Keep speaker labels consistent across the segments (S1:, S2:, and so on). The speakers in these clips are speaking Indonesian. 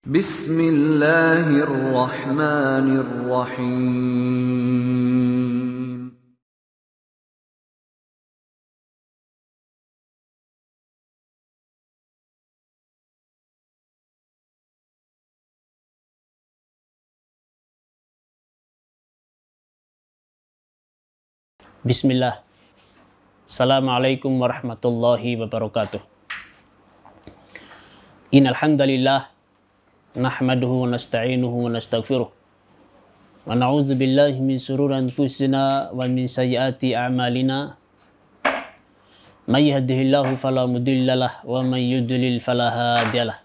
S1: Bismillahirrahmanirrahim.
S2: Bismillah. Assalamualaikum warahmatullahi wabarakatuh. Innal hamdalillah nahmaduhu wa nasta'inuhu wa nastaghfiruh. Wa na'udzu billahi min shururi anfusina wa min sayyiati a'malina. May yahdihillahu fala mudhillalah wa may yudlil fala hadiyalah.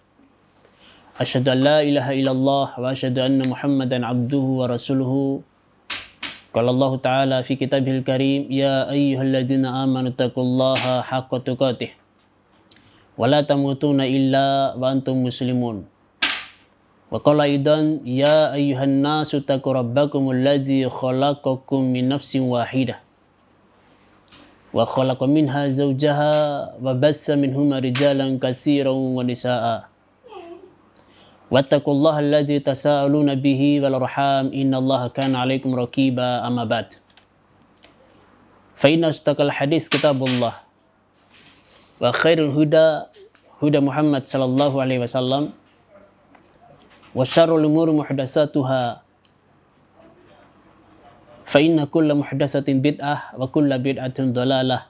S2: Asyhadu an la ilaha illallah wa asyhadu anna Muhammadan abduhu wa rasuluhu. Qala Allah Ta'ala fi kitabihil karim, ya ayyuhalladzina amanu taqullaha haqqa tuqatih wa la tamutunna illa wa antum muslimun. Wa qala aidan, ya ayyuhan nasu taqu rabbakumul ladzi khalaqakum min nafsin wahidah wa khalaqa minha zawjaha wa bassa minhuma rijalan katsiran wa nisaa. Wattaqullaha alladzi tasaaluna bihi wal arham innallaha kana 'alaikum raqiba. Amma ba'd. Fa inna asdaqal hadits kitabullah wa khairul huda Muhammad sallallahu alaihi wasallam wa syarrul umuri muhdatsatuha fa inna kulla muhdatsatin bid'ah wa kulla bid'atin dhalalah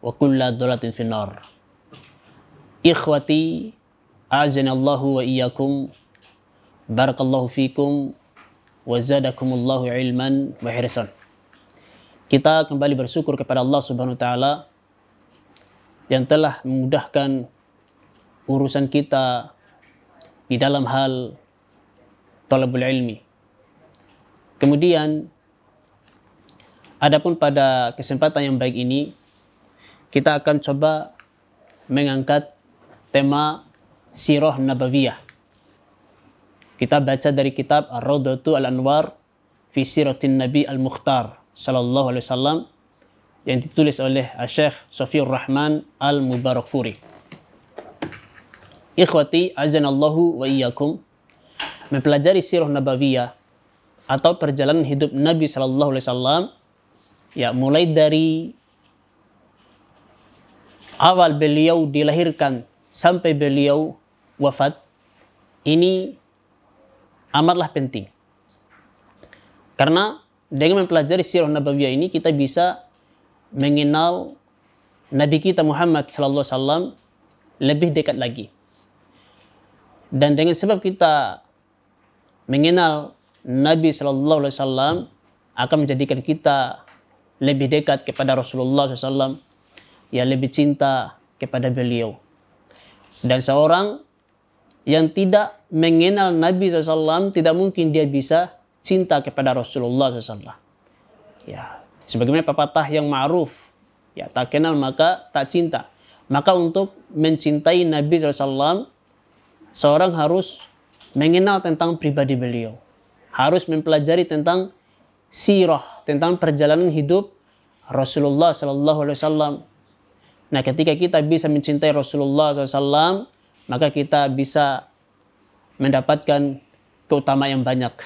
S2: wa kulla dhalalatin finnar. Ikhwati a'azanallahu wa iyyakum, barakallahu fikum wa zadakumullahu ilman wa hirsan. Kita kembali bersyukur kepada Allah Subhanahu wa taala yang telah memudahkan urusan kita di dalam hal talabul ilmi. Kemudian adapun pada kesempatan yang baik ini kita akan coba mengangkat tema Sirah Nabawiyah. Kita baca dari kitab Ar-Rawdatu Al-Anwar fi Siratin Nabi Al-Mukhtar sallallahu alaihi wasallam yang ditulis oleh Syekh Safiyur Rahman Al-Mubarakfuri. Ikhwati azanallahu wa iyyakum, mempelajari Sirah Nabawiyah atau perjalanan hidup Nabi sallallahu alaihi wasallam ya, mulai dari awal beliau dilahirkan sampai beliau wafat, ini amatlah penting. Karena dengan mempelajari Sirah Nabawiyah ini kita bisa mengenal Nabi kita Muhammad sallallahu alaihi wasallam lebih dekat lagi. Dan dengan sebab kita mengenal Nabi sallallahu alaihi wasallam akan menjadikan kita lebih dekat kepada Rasulullah sallallahu alaihi wasallam, ya lebih cinta kepada beliau. Dan seorang yang tidak mengenal Nabi SAW, tidak mungkin dia bisa cinta kepada Rasulullah SAW. Ya, sebagaimana pepatah yang ma'ruf, ya tak kenal maka tak cinta. Maka untuk mencintai Nabi SAW, seorang harus mengenal tentang pribadi beliau, harus mempelajari tentang sirah, tentang perjalanan hidup Rasulullah SAW. Nah, ketika kita bisa mencintai Rasulullah SAW, maka kita bisa mendapatkan keutamaan yang banyak.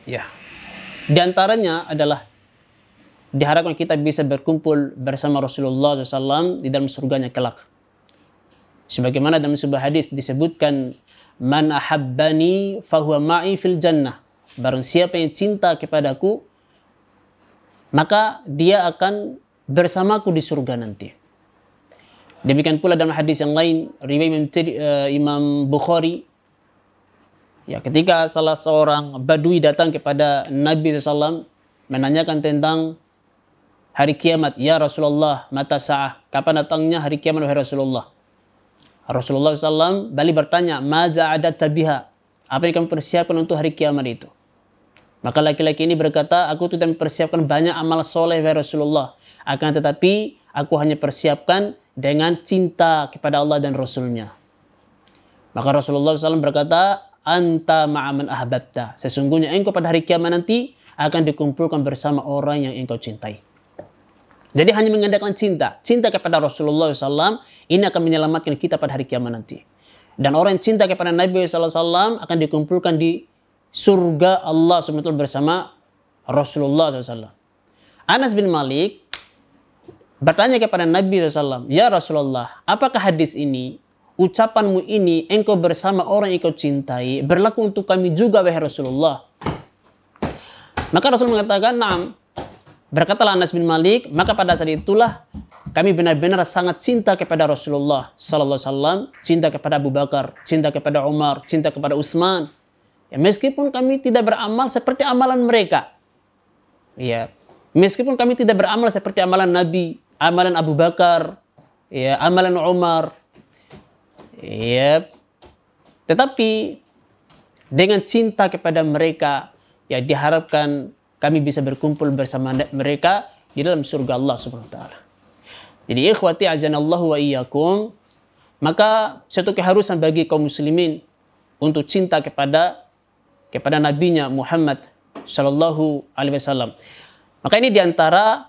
S2: Ya. Di antaranya adalah diharapkan kita bisa berkumpul bersama Rasulullah SAW di dalam surganya kelak. Sebagaimana dalam sebuah hadis disebutkan, man ahabbani fahuwa ma'i fil jannah. Barang siapa yang cinta kepadaku, maka dia akan bersamaku di surga nanti. Demikian pula dalam hadis yang lain riwayat Imam Bukhari, ya ketika salah seorang badui datang kepada Nabi SAW menanyakan tentang hari kiamat, ya Rasulullah, mata sa'ah, kapan datangnya hari kiamat wahai Rasulullah? Rasulullah SAW balik bertanya, madza adatta biha, apa yang kamu persiapkan untuk hari kiamat itu? Maka laki-laki ini berkata, aku tidak mempersiapkan banyak amal soleh wahai Rasulullah, akan tetapi aku hanya persiapkan dengan cinta kepada Allah dan Rasulnya. Maka Rasulullah SAW berkata, anta ma'aman ahbabta, sesungguhnya engkau pada hari kiamat nanti akan dikumpulkan bersama orang yang engkau cintai. Jadi hanya mengandalkan cinta kepada Rasulullah SAW, ini akan menyelamatkan kita pada hari kiamat nanti. Dan orang yang cinta kepada Nabi SAW akan dikumpulkan di surga Allah SWT bersama Rasulullah SAW. Anas bin Malik bertanya kepada Nabi SAW, "Ya Rasulullah, apakah hadis ini, ucapanmu ini, engkau bersama orang yang kau cintai, berlaku untuk kami juga, wahai Rasulullah?" Maka Rasul mengatakan, "Naam." Berkatalah Anas bin Malik, maka pada saat itulah kami benar-benar sangat cinta kepada Rasulullah Sallallahu Alaihi Wasallam, cinta kepada Abu Bakar, cinta kepada Umar, cinta kepada Utsman. Ya, meskipun kami tidak beramal seperti amalan mereka, ya, meskipun kami tidak beramal seperti amalan Nabi, amalan Abu Bakar, ya, amalan Umar, ya, tetapi dengan cinta kepada mereka, ya, diharapkan kami bisa berkumpul bersama mereka di dalam surga Allah Subhanahu wa taala. Jadi ikhwati azanallahu wa iyyakum, maka suatu keharusan bagi kaum muslimin untuk cinta kepada nabinya Muhammad sallallahu alaihi wasallam. Maka ini diantara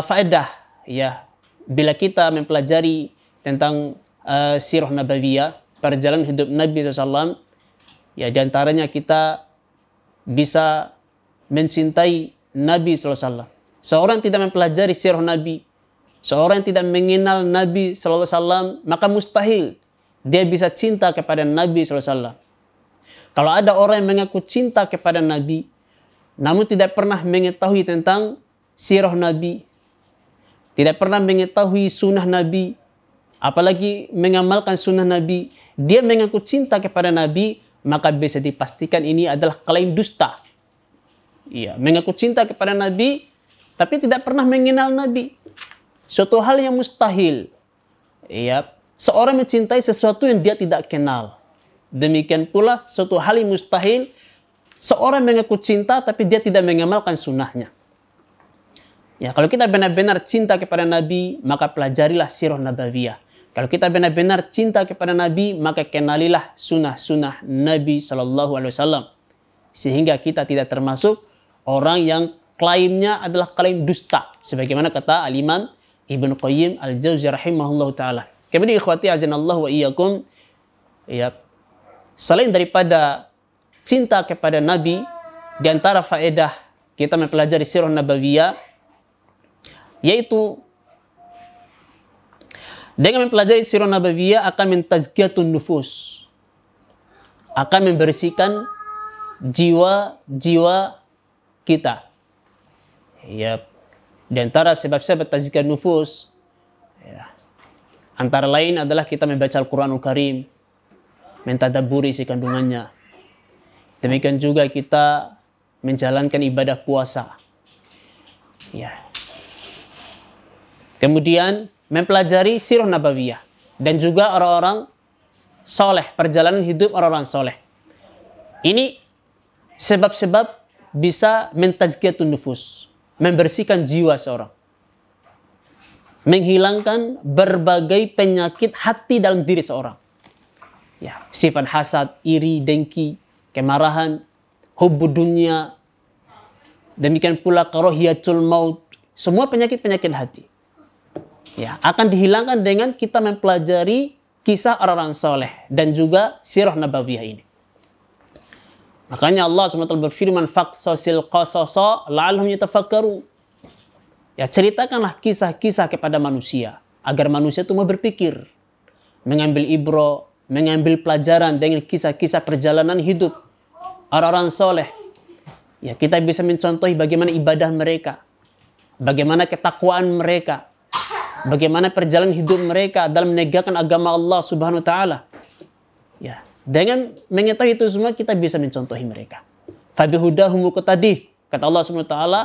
S2: faedah, ya, bila kita mempelajari tentang sirah nabawiyah, perjalanan hidup Nabi SAW, ya, diantaranya kita bisa mencintai Nabi SAW. Seorang tidak mempelajari sirah Nabi, seorang yang tidak mengenal Nabi SAW, maka mustahil dia bisa cinta kepada Nabi SAW. Kalau ada orang yang mengaku cinta kepada Nabi, namun tidak pernah mengetahui tentang sirah Nabi, tidak pernah mengetahui sunnah Nabi, apalagi mengamalkan sunnah Nabi, dia mengaku cinta kepada Nabi, maka bisa dipastikan ini adalah klaim dusta. Iya, mengaku cinta kepada Nabi, tapi tidak pernah mengenal Nabi. Suatu hal yang mustahil. Iya, seorang mencintai sesuatu yang dia tidak kenal. Demikian pula suatu hal yang mustahil, seorang mengaku cinta tapi dia tidak mengamalkan sunnahnya. Ya, kalau kita benar-benar cinta kepada Nabi, maka pelajarilah sirah nabawiyah. Kalau kita benar-benar cinta kepada Nabi, maka kenalilah sunnah-sunnah Nabi SAW. Sehingga kita tidak termasuk orang yang klaimnya adalah klaim dusta. Sebagaimana kata Al-Imam Ibnu Qayyim Al-Jauziyah rahimahullah ta'ala. Kemudian ikhwati azanallahu wa iyyakum, ya, selain daripada cinta kepada Nabi, di antara faedah kita mempelajari sirah nabawiyah, yaitu dengan mempelajari sirah nabawiyah akan mentazkiyatun nufus, akan membersihkan jiwa-jiwa kita. Ya, di antara sebab-sebab tazkiyah nufus, ya, antara lain adalah kita membaca Al-Quranul Karim, mentadabburi isi kandungannya. Demikian juga kita menjalankan ibadah puasa. Ya. Kemudian mempelajari sirah nabawiyah dan juga orang-orang soleh, perjalanan hidup orang-orang soleh. Ini sebab-sebab bisa mentazkiyatun nufus, membersihkan jiwa seorang, menghilangkan berbagai penyakit hati dalam diri seorang. Ya, sifat hasad, iri, dengki, kemarahan, hubbud dunya, demikian pula karahiyatul maut, semua penyakit-penyakit hati. Ya, akan dihilangkan dengan kita mempelajari kisah orang-orang soleh dan juga sirah nabawiyah ini. Makanya Allah SWT berfirman, "Faqsasil qasasa la'allahum yatafakkarun." Ya, ceritakanlah kisah-kisah kepada manusia agar manusia itu mau berpikir, mengambil ibrah, mengambil pelajaran dengan kisah-kisah perjalanan hidup orang-orang soleh. Ya, kita bisa mencontohi bagaimana ibadah mereka, bagaimana ketakwaan mereka, bagaimana perjalanan hidup mereka dalam menegakkan agama Allah Subhanahu wa taala. Ya, dengan mengetahui itu semua kita bisa mencontohi mereka. Fabihudahum muqtadih, kata Allah Subhanahu wa taala,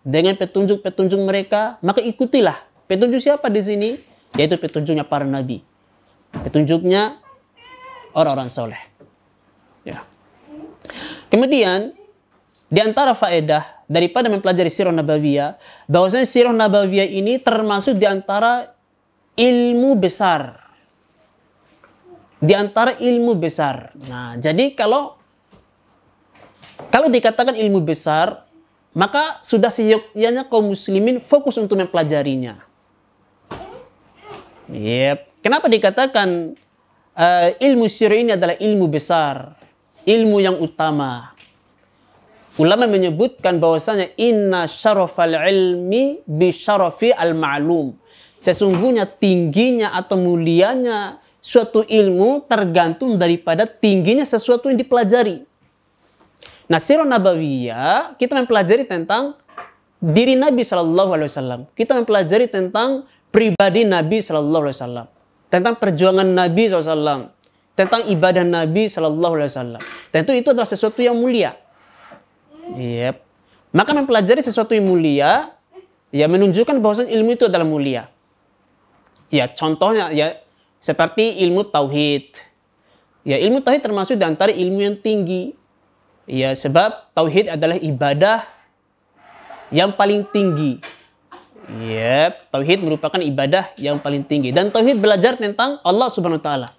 S2: dengan petunjuk-petunjuk mereka maka ikutilah. Petunjuk siapa di sini? Yaitu petunjuknya para nabi. Petunjuknya orang-orang soleh. Ya. Kemudian di antara faedah daripada mempelajari sirah nabawiyah, bahwasanya sirah nabawiyah ini termasuk di antara ilmu besar. Di antara ilmu besar. Nah, jadi kalau dikatakan ilmu besar, maka sudah seyogyanya kaum muslimin fokus untuk mempelajarinya. Yep. Kenapa dikatakan ilmu sihir ini adalah ilmu besar, ilmu yang utama. Ulama menyebutkan bahwasanya inna syarafal ilmi bi syarafi al-ma'lum. Sesungguhnya tingginya atau mulianya suatu ilmu tergantung daripada tingginya sesuatu yang dipelajari. Nah, sirah nabawiyah kita mempelajari tentang diri Nabi Shallallahu Alaihi Wasallam. Kita mempelajari tentang pribadi Nabi Shallallahu Alaihi Wasallam, tentang perjuangan Nabi SAW, tentang ibadah Nabi Shallallahu Alaihi Wasallam. Tentu itu adalah sesuatu yang mulia. Yep. Maka mempelajari sesuatu yang mulia, ya menunjukkan bahwa ilmu itu adalah mulia. Ya, contohnya ya seperti ilmu tauhid. Ya, ilmu tauhid termasuk di antara ilmu yang tinggi. Ya, sebab tauhid adalah ibadah yang paling tinggi. Yep, tauhid merupakan ibadah yang paling tinggi. Dan tauhid belajar tentang Allah Subhanahu wa taala.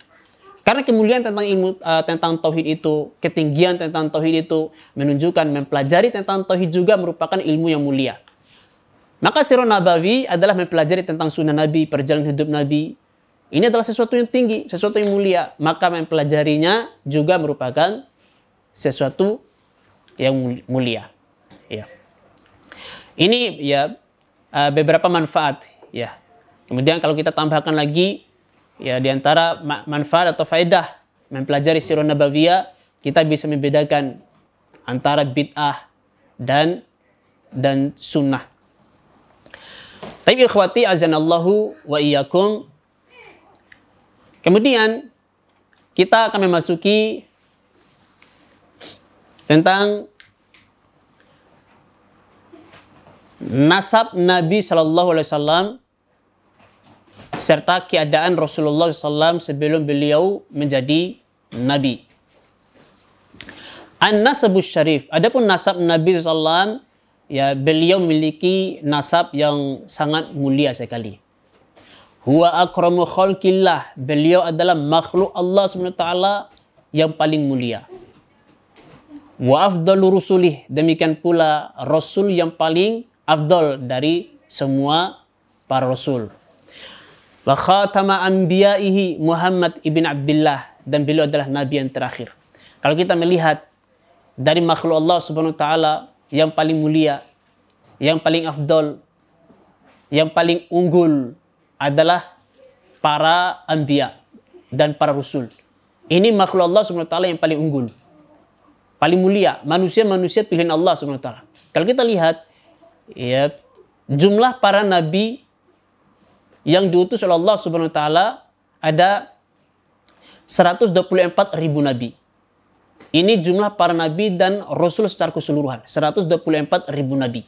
S2: Karena kemuliaan tentang ilmu tentang tauhid itu, ketinggian tentang tauhid itu menunjukkan mempelajari tentang tauhid juga merupakan ilmu yang mulia. Maka sirah nabawi adalah mempelajari tentang sunnah Nabi, perjalanan hidup Nabi. Ini adalah sesuatu yang tinggi, sesuatu yang mulia. Maka mempelajarinya juga merupakan sesuatu yang mulia. Ya. Ini ya beberapa manfaat. Ya. Kemudian kalau kita tambahkan lagi, ya di antara manfaat atau faedah mempelajari sirah nabawiyah, kita bisa membedakan antara bid'ah dan sunnah. Tapi ikhwati azanallahu wa iyyakum. Kemudian kita akan memasuki tentang nasab Nabi Shallallahu Alaihi Wasallam serta keadaan Rasulullah SAW sebelum beliau menjadi Nabi. An-nasabus syarif. Adapun nasab Nabi SAW, ya beliau memiliki nasab yang sangat mulia sekali. Huwa akramu khalqillah. Beliau adalah makhluk Allah SWT yang paling mulia. Wa afdalu rusulih. Demikian pula Rasul yang paling afdal dari semua para Rasul. Wa khatama anbiya'ihi Muhammad ibn Abdullah. Dan beliau adalah Nabi yang terakhir. Kalau kita melihat dari makhluk Allah Subhanahu wa taala yang paling mulia, yang paling afdal, yang paling unggul adalah para anbiya dan para rasul. Ini makhluk Allah Subhanahu wa taala yang paling unggul, paling mulia, manusia-manusia pilihan Allah Subhanahu wa taala. Kalau kita lihat ya jumlah para nabi yang diutus oleh Allah Subhanahu wa taala ada 124.000 nabi. Ini jumlah para nabi dan rasul secara keseluruhan, 124.000 nabi.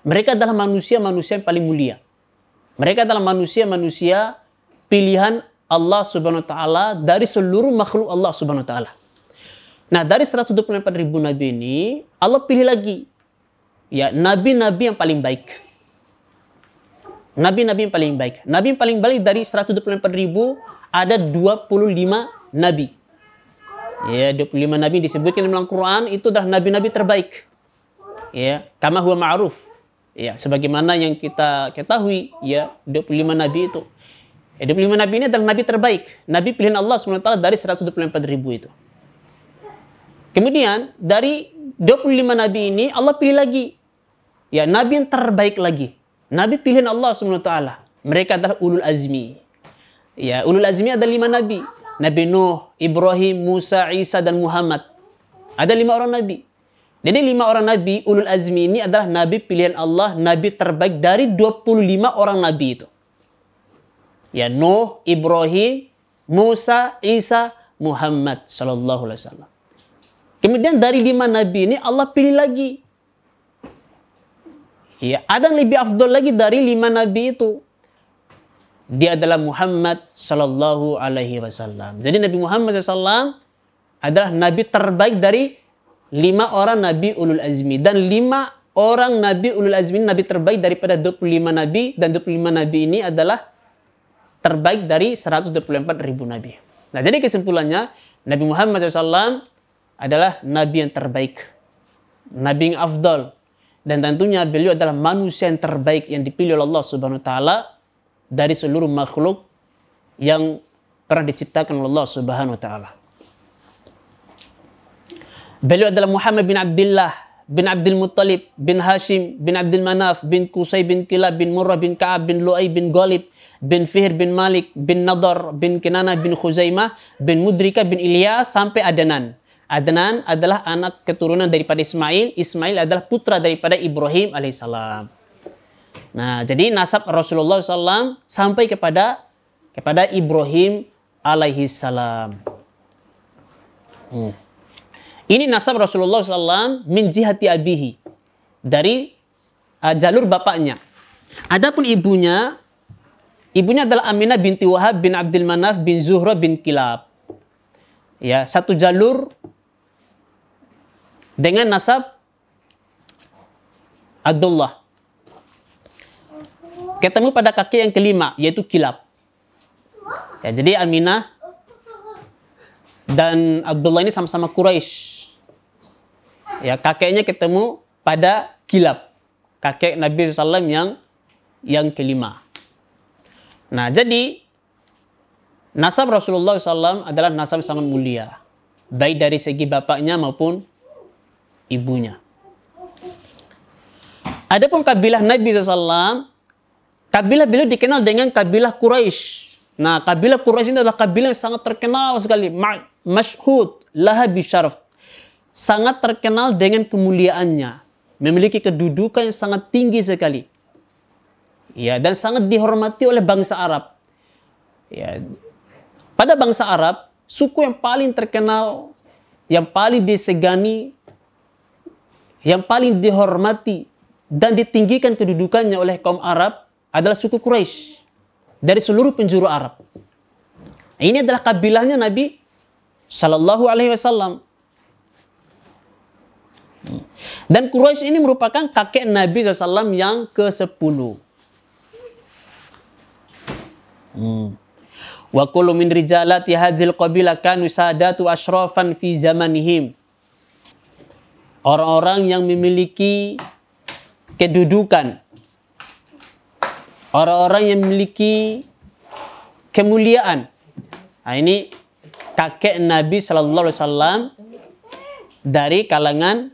S2: Mereka adalah manusia-manusia yang paling mulia. Mereka adalah manusia-manusia pilihan Allah Subhanahu wa taala dari seluruh makhluk Allah Subhanahu wa taala. Nah, dari 124.000 nabi ini Allah pilih lagi ya nabi-nabi yang paling baik. Nabi-nabi yang paling baik. Nabi yang paling baik dari 124.000 ada 25 nabi. Ya, 25 nabi disebutkan dalam Al-Quran itu adalah nabi-nabi terbaik. Ya, kama huwa ma'ruf. Ya, sebagaimana yang kita ketahui, ya 25 nabi itu. Ya, 25 nabi ini adalah nabi terbaik. Nabi pilihan Allah SWT dari 124.000 itu. Kemudian dari 25 nabi ini Allah pilih lagi. Ya, nabi yang terbaik lagi. Nabi pilihan Allah SWT. Mereka adalah ulul azmi. Ya, ulul azmi ada 5 nabi. Nabi Nuh, Ibrahim, Musa, Isa, dan Muhammad. Ada 5 orang nabi. Jadi 5 orang nabi, ulul azmi ini adalah nabi pilihan Allah, nabi terbaik dari 25 orang nabi itu. Ya, Nuh, Ibrahim, Musa, Isa, Muhammad sallallahu alaihi wasallam. Kemudian dari 5 nabi ini Allah pilih lagi. Ya, ada yang lebih afdol lagi dari 5 nabi itu. Dia adalah Muhammad sallallahu alaihi wasallam. Jadi Nabi Muhammad SAW adalah nabi terbaik dari 5 orang nabi ulul azmi. Dan 5 orang nabi ulul azmi nabi terbaik daripada 25 nabi. Dan 25 nabi ini adalah terbaik dari 124.000 nabi. Nah, jadi kesimpulannya Nabi Muhammad SAW adalah nabi yang terbaik, nabi yang afdal. Dan tentunya beliau adalah manusia yang terbaik yang dipilih oleh Allah Subhanahu wa taala dari seluruh makhluk yang pernah diciptakan oleh Allah Subhanahu wa taala. Beliau adalah Muhammad bin Abdullah bin Abdul Muttalib bin Hashim bin Abdul Manaf bin Qusay bin Kilab bin Murrah bin Ka'ab bin Lu'ay bin Ghalib bin Fihr bin Malik bin Nadar bin Kinanah bin Khuzaimah bin Mudrika bin Ilyas sampai Adnan. Adnan adalah anak keturunan daripada Ismail. Ismail adalah putra daripada Ibrahim alaihissalam. Nah, jadi nasab Rasulullah SAW sampai kepada Ibrahim alaihissalam. Ini nasab Rasulullah SAW min jihati abihi, dari jalur bapaknya. Adapun ibunya adalah Aminah binti Wahab bin Abdul Manaf bin Zuhra bin Kilab. Ya, satu jalur dengan nasab Abdullah. Ketemu pada kakek yang kelima, yaitu Kilab. Ya, jadi Aminah dan Abdullah ini sama-sama Quraisy. Ya, kakeknya ketemu pada Kilab, kakek Nabi SAW yang kelima. Nah, jadi nasab Rasulullah SAW adalah nasab sangat mulia, baik dari segi bapaknya maupun ibunya. Adapun kabilah Nabi SAW, kabilah beliau dikenal dengan kabilah Quraisy. Nah, kabilah Quraisy ini adalah kabilah yang sangat terkenal sekali, masyhud laha bisyaraf, sangat terkenal dengan kemuliaannya, memiliki kedudukan yang sangat tinggi sekali. Ya, dan sangat dihormati oleh bangsa Arab. Ya, pada bangsa Arab, suku yang paling terkenal, yang paling disegani, yang paling dihormati dan ditinggikan kedudukannya oleh kaum Arab adalah suku Quraisy dari seluruh penjuru Arab. Ini adalah kabilahnya Nabi Sallallahu Alaihi Wasallam. Dan Quraisy ini merupakan kakek Nabi SAW yang ke-10. Wa kullu min rijalati hadhil qabilah kanu sadatu asyrafan fi zamanihim. Orang-orang yang memiliki kedudukan, orang-orang yang memiliki kemuliaan. Nah, ini kakek Nabi Sallallahu Alaihi Wasallam dari kalangan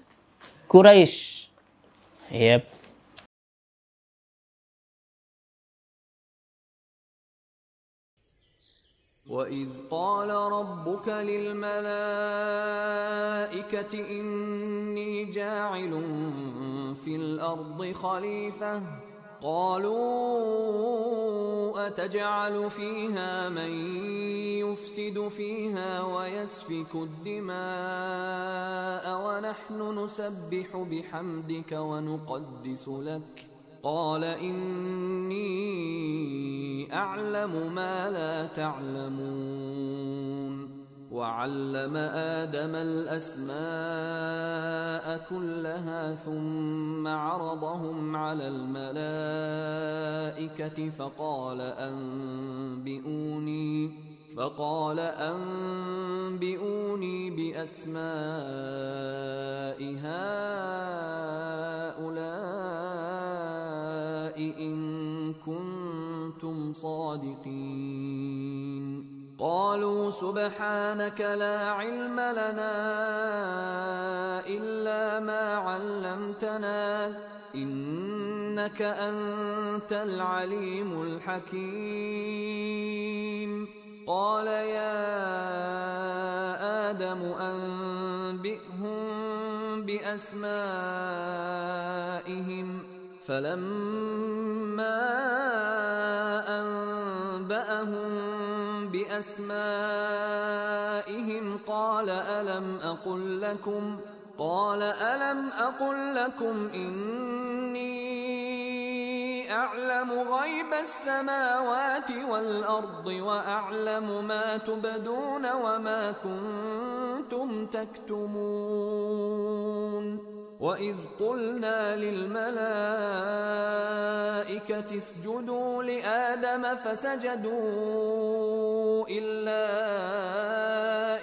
S2: Quraisy. Yep.
S1: وَإِذْ قَالَ رَبُّكَ لِلْمَلَائِكَةِ إِنِّي جَاعِلٌ فِي الْأَرْضِ خَلِيفَةً قَالُوا أَتَجْعَلُ فِيهَا مَن يُفْسِدُ فِيهَا وَيَسْفِكُ الدِّمَاءَ وَنَحْنُ نُسَبِّحُ بِحَمْدِكَ وَنُقَدِّسُ لَكَ قال إني أعلم ما لا تعلمون وعلم آدم الأسماء كلها ثم عرضهم على الملائكة فقال أنبئوني بأسماء هؤلاء إن كنتم صادقين قالوا سبحانك لا علم لنا إلا ما علمتنا إنك أنت العليم الحكيم قال يا آدم أنبئهم بأسمائهم فلما أنبأهم بأسمائهم قال ألم أقل لكم إني أعلم غيب السماوات والأرض وأعلم ما تبدون وما كنتم تكتمون وإذ قلنا للملائكة اسجدوا لآدم فسجدوا إلا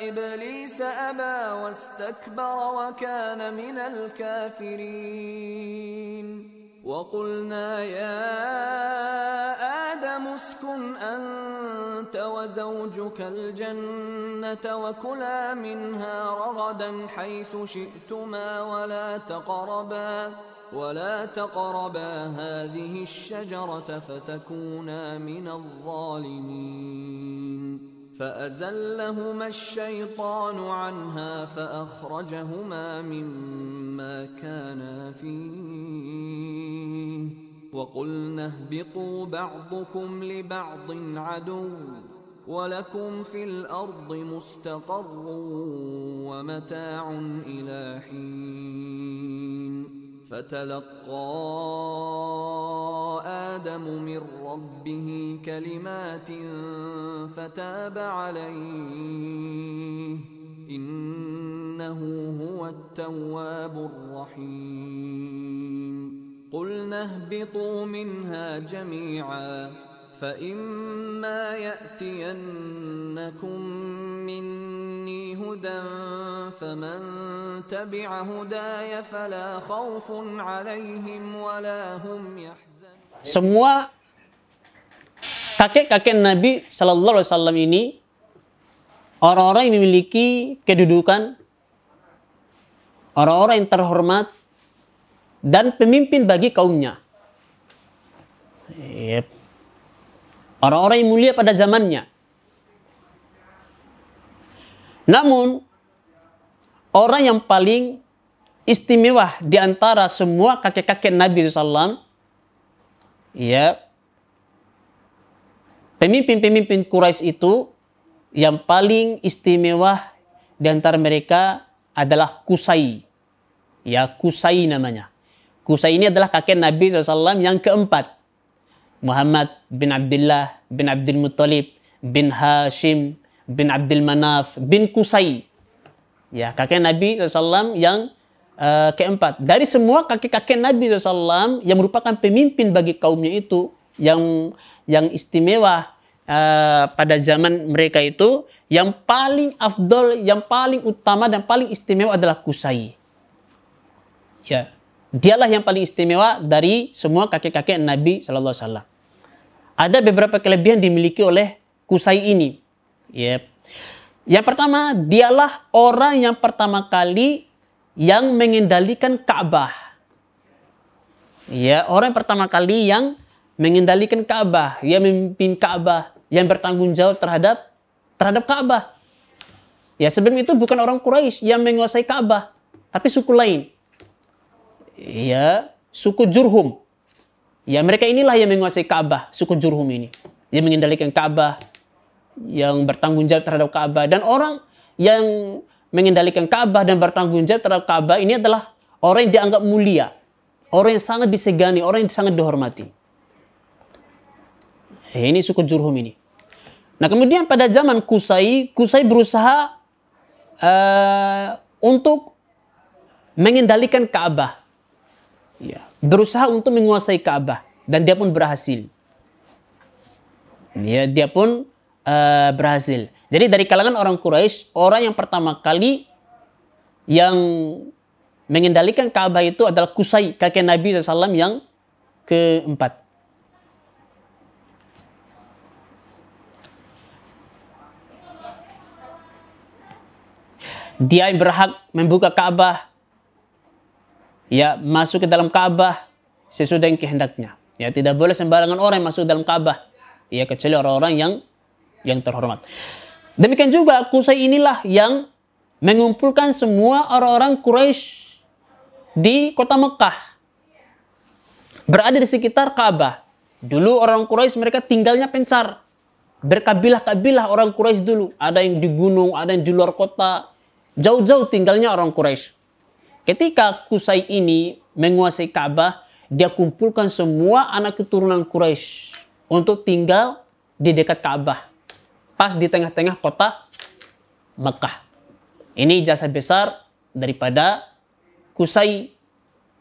S1: إبليس أبى واستكبر وكان من الكافرين وقلنا يا آدم اسكن أنت وزوجك الجنة وكلا منها رغدا حيث شئتما ولا تقربا هذه الشجرة فتكونا من الظالمين فأزلهما الشيطان عنها فأخرجهما مما كانا فيه وقلنا اهبطوا بعضكم لبعض عدو ولكم في الأرض مستقر ومتاع إلى حين فتلقى آدم من ربه كلمات فتاب عليه إنه هو التواب الرحيم قلنا اهبطوا منها جميعا فإما يأتينكم مني هدى فمن تبع هداي فلا خوف عليهم ولا هم يحزنون.
S2: Semua kakek-kakek Nabi Sallallahu Alaihi Wasallam ini orang-orang yang memiliki kedudukan, orang-orang yang terhormat dan pemimpin bagi kaumnya. Orang-orang yang mulia pada zamannya. Namun, orang yang paling istimewa di antara semua kakek-kakek Nabi SAW, ya, pemimpin-pemimpin Quraisy itu, yang paling istimewa di antara mereka adalah Qusay. Ya, Qusay namanya. Qusay ini adalah kakek Nabi SAW yang keempat. Muhammad bin Abdullah bin Abdul Muttalib bin Hashim bin Abdul Manaf bin Qusay. Ya, kakek Nabi SAW yang keempat. Dari semua kakek-kakek Nabi SAW yang merupakan pemimpin bagi kaumnya itu, yang istimewa pada zaman mereka itu, yang paling afdol, yang paling utama dan paling istimewa adalah Qusay. Ya, dialah yang paling istimewa dari semua kakek-kakek Nabi SAW. Ada beberapa kelebihan dimiliki oleh Qusay ini. Yep. Yang pertama, dialah orang yang pertama kali yang mengendalikan Ka'bah. Ya, orang yang pertama kali yang mengendalikan Ka'bah, yang memimpin Ka'bah, yang bertanggung jawab terhadap Ka'bah. Ya, sebelum itu bukan orang Quraisy yang menguasai Ka'bah, tapi suku lain. Ya, suku Jurhum. Ya, mereka inilah yang menguasai Ka'bah, suku Jurhum ini. Yang mengendalikan Ka'bah, yang bertanggung jawab terhadap Ka'bah. Dan orang yang mengendalikan Ka'bah dan bertanggung jawab terhadap Ka'bah ini adalah orang yang dianggap mulia. Orang yang sangat disegani, orang yang sangat dihormati. Ini suku Jurhum ini. Nah, kemudian pada zaman Qusay berusaha untuk mengendalikan Ka'bah. Ya, berusaha untuk menguasai Ka'bah dan dia pun berhasil. Ya, dia pun berhasil. Jadi dari kalangan orang Quraisy, orang yang pertama kali yang mengendalikan Ka'bah itu adalah Qusay, kakek Nabi SAW yang keempat. Dia yang berhak membuka Ka'bah, ya, masuk ke dalam Ka'bah sesudah yang kehendaknya. Ya, tidak boleh sembarangan orang yang masuk dalam Ka'bah. Ya, kecuali orang-orang yang terhormat. Demikian juga Qusay inilah yang mengumpulkan semua orang-orang Quraisy di kota Mekah. Berada di sekitar Ka'bah. Dulu orang Quraisy mereka tinggalnya pencar. Berkabilah-kabilah orang Quraisy dulu. Ada yang di gunung, ada yang di luar kota. Jauh-jauh tinggalnya orang Quraisy. Ketika Qusay ini menguasai Ka'bah, dia kumpulkan semua anak keturunan Quraisy untuk tinggal di dekat Ka'bah, pas di tengah-tengah kota Mekah. Ini jasa besar daripada Qusay.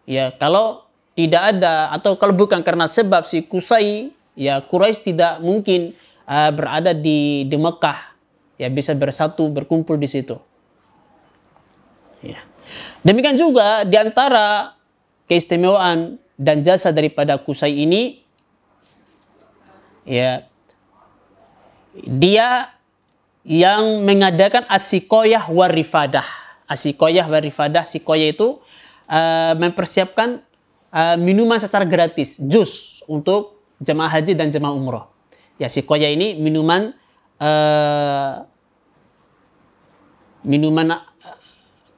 S2: Ya, kalau tidak ada atau kalau bukan karena sebab si Qusay, ya Quraisy tidak mungkin berada di Mekah. Ya, bisa bersatu, berkumpul di situ. Ya. Demikian juga di antara keistimewaan dan jasa daripada Qusay ini, ya, dia yang mengadakan as-siqayah warifadah. As-siqayah warifadah, siqayah itu mempersiapkan minuman secara gratis, jus untuk jemaah haji dan jemaah umroh. Ya, siqayah ini minuman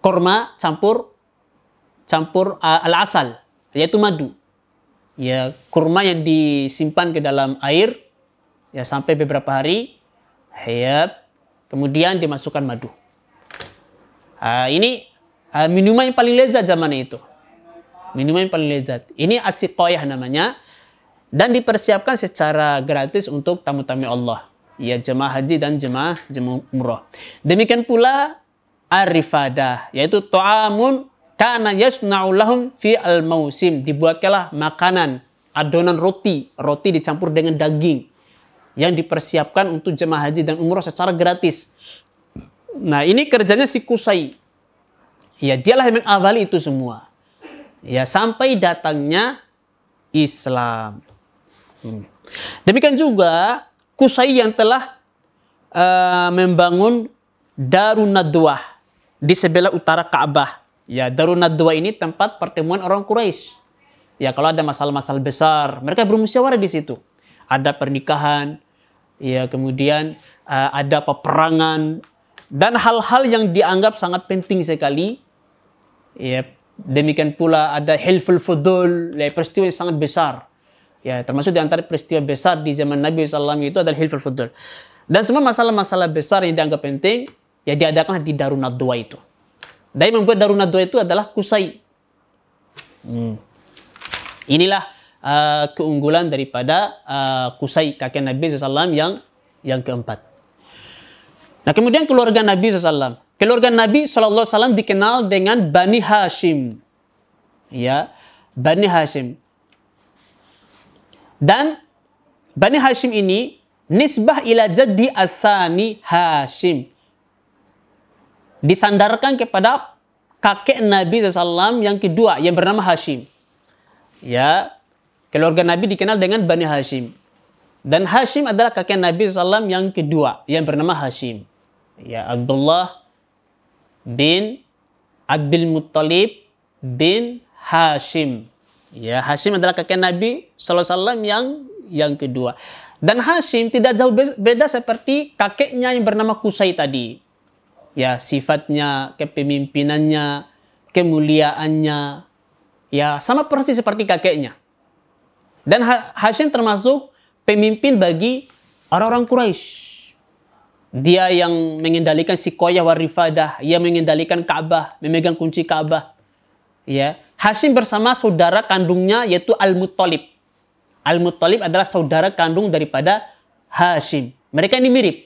S2: korma campur al-asal, yaitu madu. Ya, kurma yang disimpan ke dalam air ya sampai beberapa hari, ya, kemudian dimasukkan madu. Ini minuman yang paling lezat zaman itu. Minuman yang paling lezat. Ini as-siqayah namanya, dan dipersiapkan secara gratis untuk tamu-tamu Allah, ya, jemaah haji dan jemaah umroh. Demikian pula ar-rifadah, yaitu ta'amun kana yasna'u lahum fi al-mausim, dibuatkanlah makanan, adonan roti dicampur dengan daging yang dipersiapkan untuk jemaah haji dan umroh secara gratis. Nah, ini kerjanya si Qusay. Ya, dialah yang mengawali itu semua. Ya, sampai datangnya Islam. Demikian juga Qusay yang telah membangun Darun Nadwah di sebelah utara Ka'bah. Ya, Darun Nadwah ini tempat pertemuan orang Quraisy. Ya, kalau ada masalah-masalah besar, mereka bermusyawarah di situ. Ada pernikahan, ya, kemudian ada peperangan dan hal-hal yang dianggap sangat penting sekali. Ya, demikian pula ada Hilful Fudul, ya, peristiwa yang sangat besar. Ya, termasuk di antara peristiwa besar di zaman Nabi SAW itu adalah Hilful Fudul. Dan semua masalah-masalah besar yang dianggap penting, ya, diadakan di Darun Nadwah itu. Dan yang membuat Darun Nadwah itu adalah Qusay. Inilah keunggulan daripada Qusay, kakek Nabi SAW yang keempat. Nah, kemudian keluarga Nabi SAW. Keluarga Nabi SAW dikenal dengan Bani Hashim. Ya, Bani Hashim. Dan Bani Hashim ini nisbah ila jaddi asani Hashim. Disandarkan kepada kakek Nabi SAW yang kedua, yang bernama Hashim. Ya, keluarga Nabi dikenal dengan Bani Hashim. Dan Hashim adalah kakek Nabi SAW yang kedua, yang bernama Hashim. Ya, Abdullah bin Abdul Muttalib bin Hashim. Ya, Hashim adalah kakek Nabi SAW yang kedua. Dan Hashim tidak jauh beda seperti kakeknya yang bernama Qusay tadi. Ya, sifatnya, kepemimpinannya, kemuliaannya, ya, sama persis seperti kakeknya. Dan Hashim termasuk pemimpin bagi orang-orang Quraisy. Dia yang mengendalikan siqayah warifadah, yang mengendalikan Ka'bah, memegang kunci Ka'bah. Ya, Hashim bersama saudara kandungnya yaitu Al-Muttalib. Al-Muttalib adalah saudara kandung daripada Hashim. Mereka ini mirip.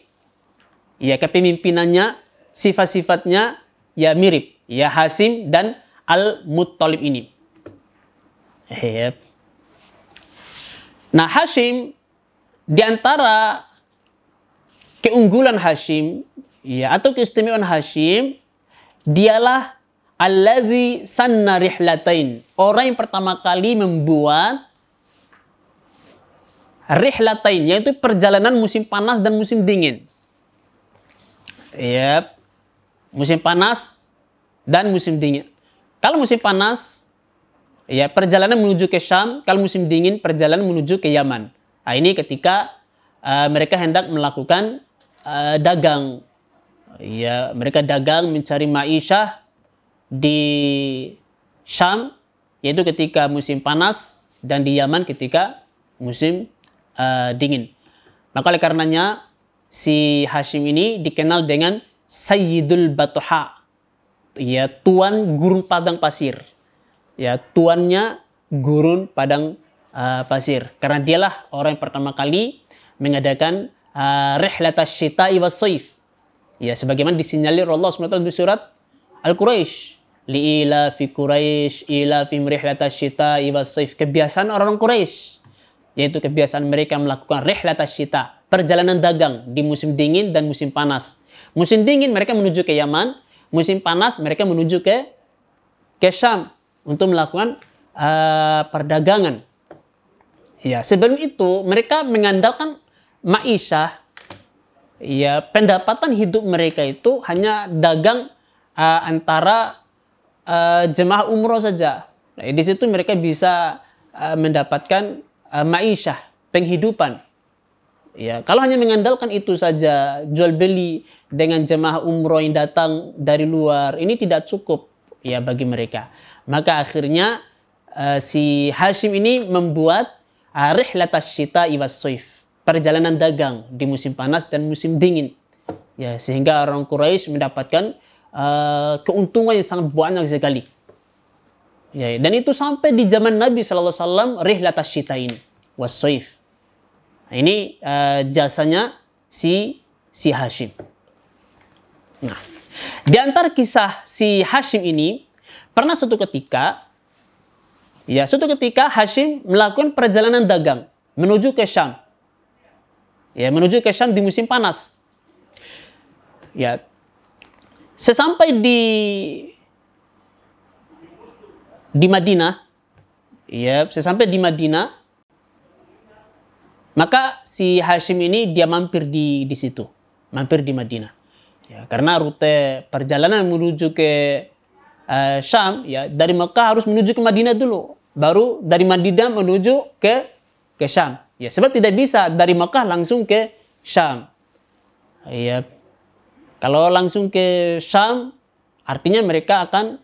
S2: Ya, kepemimpinannya, sifat-sifatnya ya mirip. Ya, Hashim dan Al-Muttalib ini. Nah, Hashim di antara keunggulan Hashim, ya, atau keistimewaan Hashim, dialah alladzi sanna rihlatain. Orang yang pertama kali membuat rihlatain, yaitu perjalanan musim panas dan musim dingin. Ya, musim panas dan musim dingin. Kalau musim panas, ya, perjalanan menuju ke Syam. Kalau musim dingin, perjalanan menuju ke Yaman. Nah, ini ketika mereka hendak melakukan dagang. Ya, mereka dagang mencari ma'isyah di Syam, yaitu ketika musim panas, dan di Yaman ketika musim dingin. Maka oleh karenanya si Hashim ini dikenal dengan Sayyidul Batuha, ya, tuan gurun padang pasir. Ya, tuannya gurun padang pasir. Karena dialah orang yang pertama kali mengadakan rihlatas syita'i was saif. Ya, sebagaimana disinyalir Allah SWT di surat Al-Quraisy. Li'ila fi Quraisy ila fi rihlatas syita'i was saif. Kebiasaan orang Quraisy, yaitu kebiasaan mereka melakukan rihlatas syita, perjalanan dagang di musim dingin dan musim panas. Musim dingin mereka menuju ke Yaman, musim panas mereka menuju ke Syam untuk melakukan perdagangan. Ya, sebelum itu mereka mengandalkan ma'isyah. Ya, pendapatan hidup mereka itu hanya dagang antara jemaah umroh saja. Nah, di situ mereka bisa mendapatkan ma'isyah, penghidupan. Ya, kalau hanya mengandalkan itu saja, jual beli dengan jemaah umroh yang datang dari luar, ini tidak cukup ya bagi mereka. Maka akhirnya si Hashim ini membuat rihlatas syita'i was-shaif, perjalanan dagang di musim panas dan musim dingin. Ya, sehingga orang Quraisy mendapatkan keuntungan yang sangat banyak sekali. Ya, dan itu sampai di zaman Nabi SAW, rihlatas syita'in was-shaif. Nah, ini jasanya si Hashim. Nah, di antara kisah si Hashim ini, pernah suatu ketika Hashim melakukan perjalanan dagang menuju ke Syam. Ya, menuju ke Syam di musim panas. Ya, sesampai di Madinah, maka si Hashim ini dia mampir di situ, mampir di Madinah. Ya, karena rute perjalanan menuju ke Syam, ya dari Mekah harus menuju ke Madinah dulu, baru dari Madinah menuju ke Syam. Ya, sebab tidak bisa dari Mekah langsung ke Syam. Ya, kalau langsung ke Syam, artinya mereka akan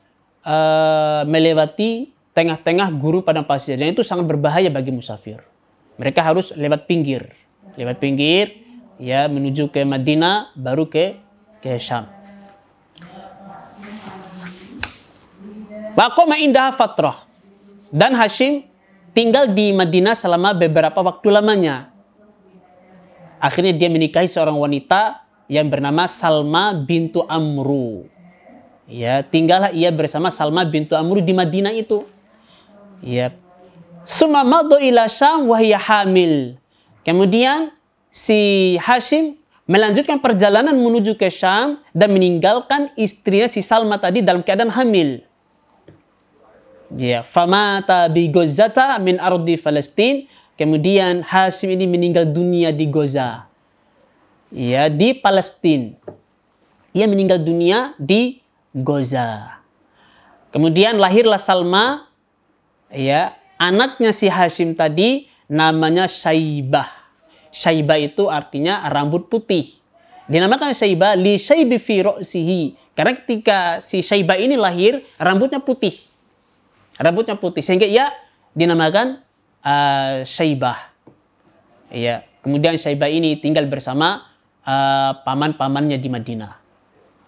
S2: melewati tengah-tengah gurun padang pasir, dan itu sangat berbahaya bagi musafir. Mereka harus lewat pinggir, ya menuju ke Madinah, baru ke Syam. Waqama indaha fatrah, dan Hashim tinggal di Madinah selama beberapa waktu lamanya. Akhirnya dia menikahi seorang wanita yang bernama Salma bintu Amru. Ya, tinggallah ia bersama Salma bintu Amru di Madinah itu. Ya. Summa madha ila Syam wa hiya hamil. Kemudian si Hashim melanjutkan perjalanan menuju ke Syam dan meninggalkan istrinya si Salma tadi dalam keadaan hamil. Ya, famata bi Gozata min ardi Palestin. Kemudian Hashim ini meninggal dunia di Goza. Ya, di Palestina. Ia meninggal dunia di Goza. Kemudian lahirlah Salma, ya, anaknya si Hashim tadi namanya Syaibah. Syaibah itu artinya rambut putih. Dinamakan Syaibah li syaibi fi ra'sihi. Karena ketika si Syaibah ini lahir, rambutnya putih. Rambutnya putih sehingga ia dinamakan Syaibah. Ya, kemudian Syaibah ini tinggal bersama paman-pamannya di Madinah.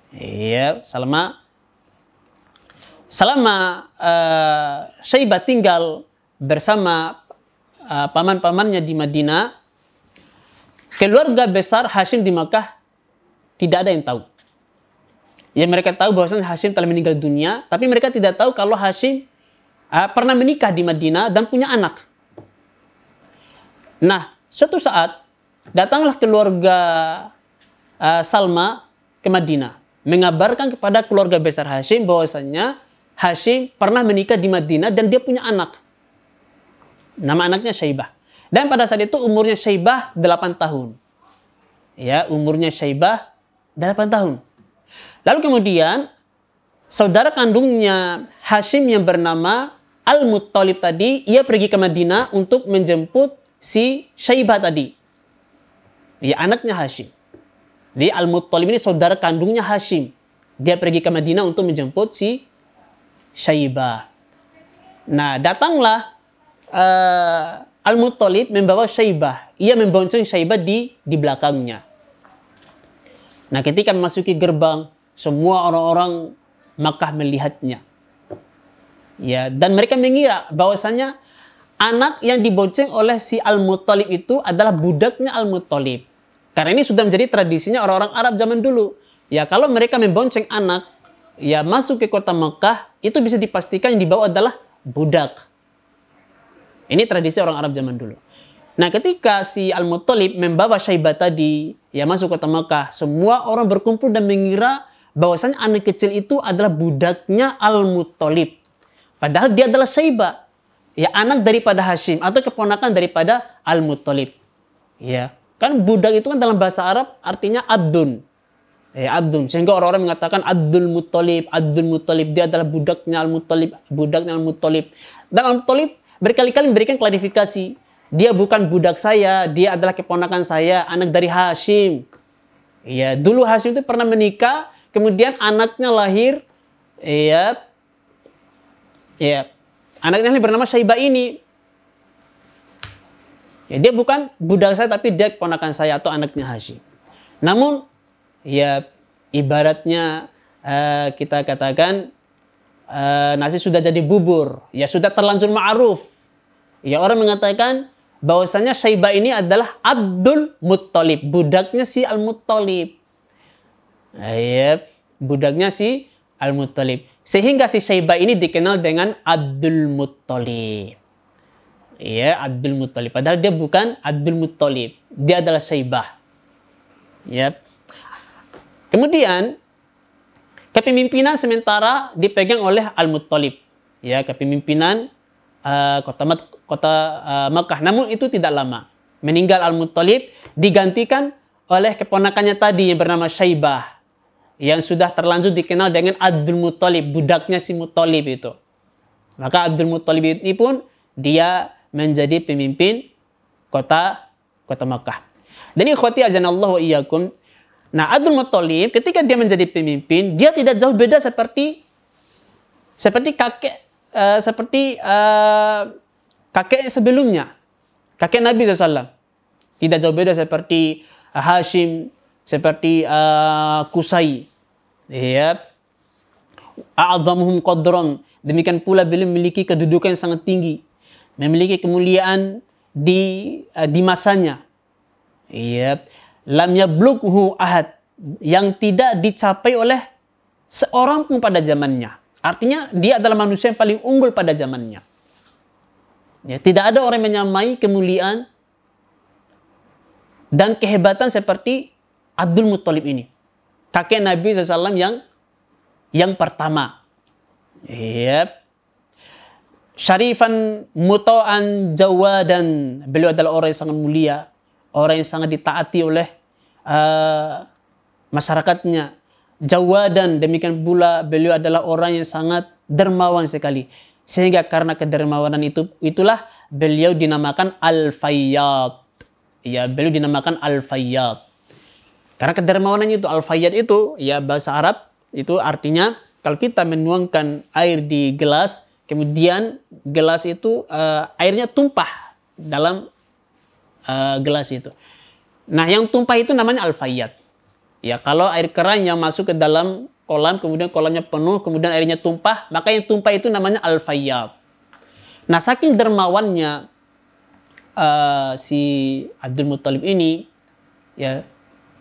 S2: Ya, selama Syaibah tinggal bersama paman-pamannya di Madinah, keluarga besar Hashim di Makkah tidak ada yang tahu. Ya, mereka tahu bahwasanya Hashim telah meninggal dunia, tapi mereka tidak tahu kalau Hashim pernah menikah di Madinah dan punya anak. Nah, suatu saat datanglah keluarga Salma ke Madinah, mengabarkan kepada keluarga besar Hashim bahwasanya Hashim pernah menikah di Madinah dan dia punya anak. Nama anaknya Syaibah. Dan pada saat itu umurnya Syaibah 8 tahun. Ya, umurnya Syaibah 8 tahun. Lalu kemudian saudara kandungnya Hashim yang bernama Al-Muttalib tadi, ia pergi ke Madinah untuk menjemput si Syaibah tadi. Ya, anaknya Hashim. Jadi Al-Muttalib ini saudara kandungnya Hashim. Dia pergi ke Madinah untuk menjemput si Syaibah. Nah, datanglah Al-Muttalib membawa Syaibah. Ia membonceng Syaibah di belakangnya. Nah, ketika memasuki gerbang, semua orang-orang Makkah melihatnya. Ya, dan mereka mengira bahwasanya anak yang dibonceng oleh si Al-Muttalib itu adalah budaknya Al-Muttalib. Karena ini sudah menjadi tradisinya orang-orang Arab zaman dulu. Ya, kalau mereka membonceng anak, ya masuk ke kota Mekah, itu bisa dipastikan yang dibawa adalah budak. Ini tradisi orang Arab zaman dulu. Nah, ketika si Al-Muttalib membawa Syaibah tadi, ya masuk kota Mekah, semua orang berkumpul dan mengira bahwasanya anak kecil itu adalah budaknya Al-Muttalib. Padahal dia adalah Syaibah. ya anak daripada Hashim atau keponakan daripada Al-Muttalib. Ya, kan budak itu kan dalam bahasa Arab artinya abdun. Abdun. Sehingga orang-orang mengatakan Abdul Muttalib, Abdul Muttalib, dia adalah budaknya Al-Muttalib, budaknya Al-Muttalib. Dan Al-Muttalib berkali-kali memberikan klarifikasi. Dia bukan budak saya, dia adalah keponakan saya, anak dari Hashim. Ya, dulu Hashim itu pernah menikah, kemudian anaknya lahir, anaknya bernama Syaibah ini. Ya, dia bukan budak saya, tapi dia keponakan saya atau anaknya Hashim. Namun, ya ibaratnya kita katakan nasi sudah jadi bubur, ya sudah terlanjur ma'ruf. Ya orang mengatakan bahwasanya Syaibah ini adalah Abdul Muttalib, budaknya si Al-Muttalib. Ya, budaknya si Al-Muttalib. Sehingga si Syaibah ini dikenal dengan Abdul Muttalib. Ya, Abdul Muttalib. Padahal dia bukan Abdul Muttalib, dia adalah Syaibah. Ya. Kemudian kepemimpinan sementara dipegang oleh Al-Muttalib, ya, kepemimpinan kota Makkah. Namun itu tidak lama. Meninggal Al-Muttalib digantikan oleh keponakannya tadi yang bernama Syaibah, yang sudah terlanjur dikenal dengan Abdul Muttalib, budaknya si Muttalib itu. Maka Abdul Muttalib ini pun dia menjadi pemimpin kota Makkah. Dan ikhwati azanallahu wa iyyakum. Nah, Abdul Muttalib ketika dia menjadi pemimpin, dia tidak jauh beda seperti kakek sebelumnya, kakek Nabi SAW. Tidak jauh beda seperti Hashim, seperti Qusay. Ya. A'dhamuhum qadran. Demikian pula beliau memiliki kedudukan yang sangat tinggi, memiliki kemuliaan di masanya. Ya. Lam yablughu ahad, yang tidak dicapai oleh seorang pun pada zamannya. Artinya dia adalah manusia yang paling unggul pada zamannya. Ya, tidak ada orang yang menyamai kemuliaan dan kehebatan seperti Abdul Muttalib ini, kakek Nabi SAW yang pertama. Ya. Syarifan muta'an jawadan, beliau adalah orang yang sangat mulia, orang yang sangat ditaati oleh masyarakatnya. Jawadan, demikian pula beliau adalah orang yang sangat dermawan sekali. Sehingga karena kedermawanan itulah beliau dinamakan Al-Fayyad. Ya, beliau dinamakan Al-Fayyad. Karena kedermawanannya itu, Al-Fayyad itu, ya bahasa Arab itu artinya kalau kita menuangkan air di gelas, kemudian gelas itu airnya tumpah dalam gelas itu. Nah, yang tumpah itu namanya Al-Fayyad. Ya, kalau air keran yang masuk ke dalam kolam, kemudian kolamnya penuh, kemudian airnya tumpah, maka yang tumpah itu namanya Al-Fayyad. Nah, saking dermawannya si Abdul Muttalib ini, ya,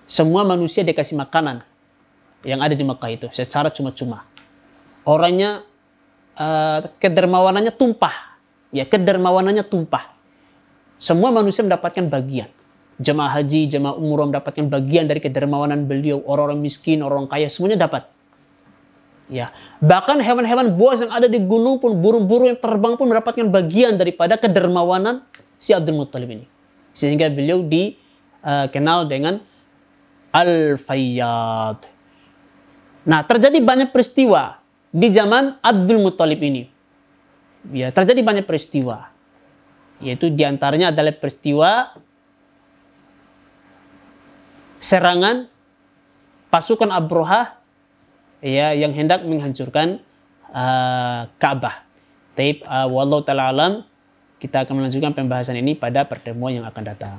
S2: semua manusia dikasih makanan yang ada di Makkah itu secara cuma-cuma. Orangnya kedermawanannya tumpah. Ya, kedermawanannya tumpah. Semua manusia mendapatkan bagian. Jemaah haji, jemaah umroh mendapatkan bagian dari kedermawanan beliau. Orang-orang miskin, orang kaya, semuanya dapat. Ya, bahkan hewan-hewan buas yang ada di gunung pun, burung-burung yang terbang pun mendapatkan bagian daripada kedermawanan si Abdul Muttalib ini. Sehingga beliau dikenal dengan Al-Fayyad. Nah, terjadi banyak peristiwa di zaman Abdul Muttalib ini. Ya, terjadi banyak peristiwa. Yaitu diantaranya adalah peristiwa serangan pasukan Abrahah, ya, yang hendak menghancurkan Ka'bah. Taib, wallahu ta'ala alam, kita akan melanjutkan pembahasan ini pada pertemuan yang akan datang.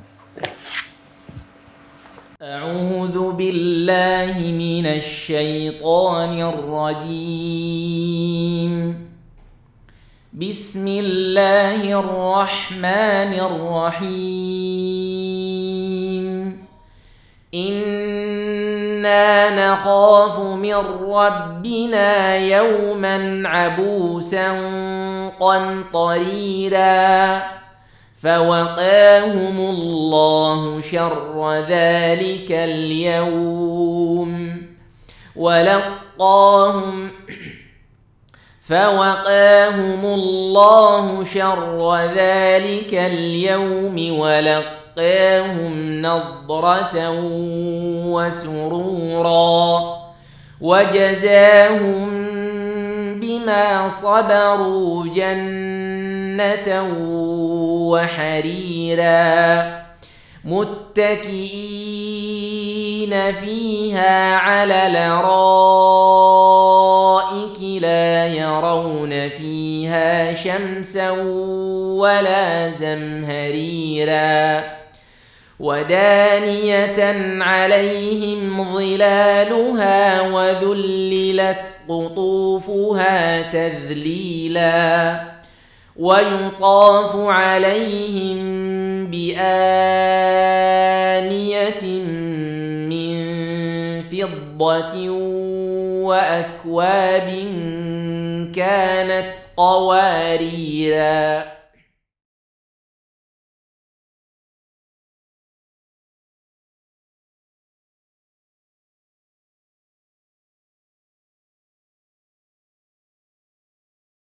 S3: A'udzu billahi minasy syaithanir rajim. Bismillahirrahmanirrahim. Inna nakhafu min rabbina yawman abusan qamtarira فوقاهم الله شر ذلك اليوم ولقاهم فوقاهم الله شر ذلك اليوم ولقاهم نضرة وسرورا وجزاهم بما صبروا جنة وحريرا متكئين فيها على الأرائك لا يرون فيها شمسا ولا زمهريرا ودانية عليهم ظلالها وذللت قطوفها تذليلا ويطاف عليهم بآنية من فضة وأكواب كانت قواريرا